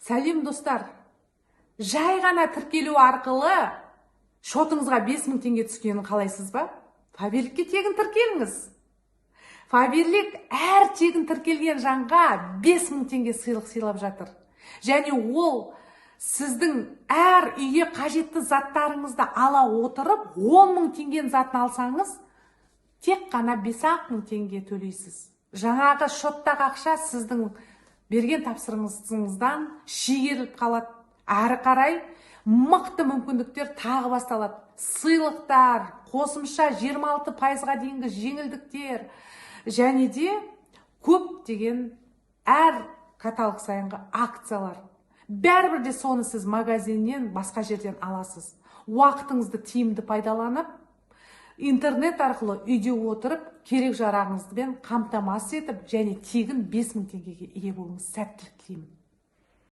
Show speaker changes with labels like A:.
A: Сәлем достар, жай ғана тіркелу арқылы шотыңызға 5000 теңге түскенін қалайсыз ба? Фаберликке тегін тіркеліңіз. Фаберлик әр тегін тіркелген жанға 5000 теңге сыйлық сыйлап жатыр. Және ол сіздің әр үйге қажетті заттарыңызды ала отырып, 10.000 теңгенің затын алсаңыз, тек қана 5.000 теңге төлейсіз. Жаңағы шоттағы ақша сіздің берген тапсырыңыздан шегеріліп қалады. Әрі қарай мықты мүмкіндіктер тағы басталады. Сыйлықтар, қосымша 26%-ға дейінгі жеңілдіктер және де көп деген әр каталог сайынғы акциялар. Бәрібір де соны сіз магазиннен басқа жерден аласыз. Уақытыңызды тиімді пайдаланып, интернет арқылы үйде отырып, керек жарағыңызбен қамтамасыз етіп, және тегін 5000 теңгеге ие болыңыз. Сәттілік тілеймін.